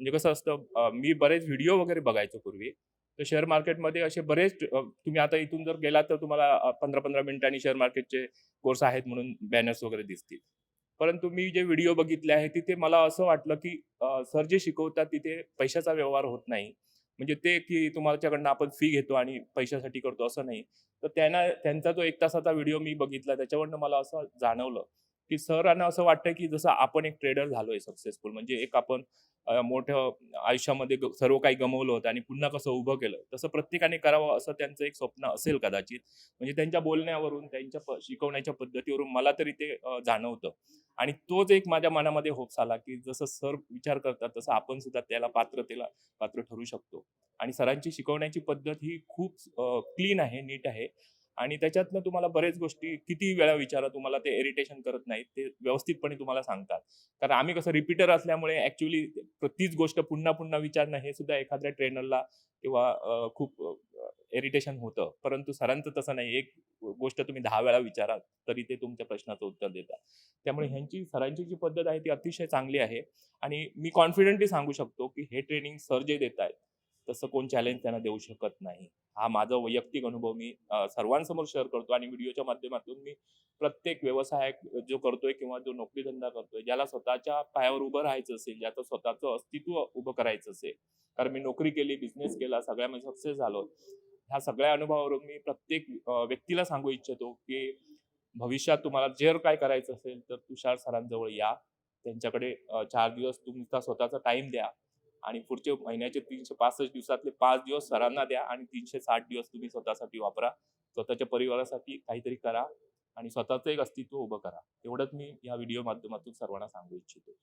म्हणजे कसं असतं, मी बरेच व्हिडिओ वगैरे बघायचो पूर्वी. तर शेअर मार्केटमध्ये असे बरेच तुम्ही आता इथून जर गेलात तर तुम्हाला 15-15 मिनिटांनी शेअर मार्केटचे कोर्स आहेत म्हणून बॅनर्स वगैरे दिसतील. परंतु मी जे व्हिडिओ बघितले आहेत तिथे मला असं वाटलं, की सर जे शिकवतात तिथे पैशाचा व्यवहार होत नाही. म्हणजे ते की तुमच्याकडनं आपण फी घेतो आणि पैशासाठी करतो असं नाही. तर त्यांचा जो 1 तासाचा व्हिडिओ मी बघितला त्याच्यावरनं मला असं जाणवलं, की सरांना असं वाटतं, की जसं आपण एक ट्रेडर झालोय सक्सेसफुल. म्हणजे एक आपण मोठं आयुष्यामध्ये सर्व काही गमावलं होतं आणि पुन्हा कसं उभं केलं. तसं प्रत्येकाने करावं असं त्यांचं एक स्वप्न असेल कदाचित. म्हणजे त्यांच्या बोलण्यावरून, त्यांच्या शिकवण्याच्या पद्धतीवरून मला तरी ते जाणवतं. आणि तोच एक माझ्या मनामध्ये होप्स आला, की जसं सर विचार करतात तसं आपण सुद्धा त्याला पात्रतेला पात्र ठरू शकतो. आणि सरांची शिकवण्याची पद्धत ही खूप क्लीन आहे, नीट आहे. आणि त्याच्यातनं तुम्हाला बऱ्याच गोष्टी कितीही वेळा विचारा तुम्हाला ते इरिटेशन करत नाहीत. ते व्यवस्थितपणे तुम्हाला सांगतात. कारण आम्ही कसं रिपीटर असल्यामुळे ॲक्चुअली तीच गोष्ट पुन्हा-पुन्हा विचारणं हे सुद्धा एखाद्या ट्रेनरला किंवा खूप इरिटेशन होतं. परंतु सरांचं तसं नाही. एक गोष्ट तुम्ही 10 वेळा विचारा, तरी ते तुमच्या प्रश्नाचं उत्तर देतात. त्यामुळे सरांची जी पद्धत आहे ती अतिशय चांगली आहे आणि मी कॉन्फिडेंटली सांगू शकतो, की हे ट्रेनिंग सर जे देत आहेत, तसं कोण चॅलेंज त्यांना देऊ शकत नाही. हा माझा वैयक्तिक अनुभव मी सर्वांसमोर शेअर करतो आणि व्हिडिओच्या माध्यमातून मी प्रत्येक व्यवसाय जो करतोय किंवा जो नोकरी-धंदा करतोय, ज्याला स्वतःच्या पायावर उभं राहायचं असेल, ज्याचं स्वतःचं अस्तित्व उभं करायचं असेल, कारण मी नोकरी केली, बिझनेस केला, सगळ्यामध्ये सक्सेस झालो. ह्या सगळ्या अनुभवावरून मी प्रत्येक व्यक्तीला सांगू इच्छितो, की भविष्यात तुम्हाला जर काय करायचं असेल, तर तुषार सरांजवळ या. त्यांच्याकडे 4 दिवस तुमचा स्वतःचा टाईम द्या आणि पुढचे महिन्याचे 365 दिवसातले 5 दिवस सरांना द्या आणि 360 दिवस तुम्ही स्वतःसाठी वापरा. स्वतःच्या परिवारासाठी काहीतरी करा आणि स्वतःचं एक अस्तित्व उभं करा. एवढंच मी या व्हिडिओ माध्यमातून सर्वांना सांगू इच्छितो.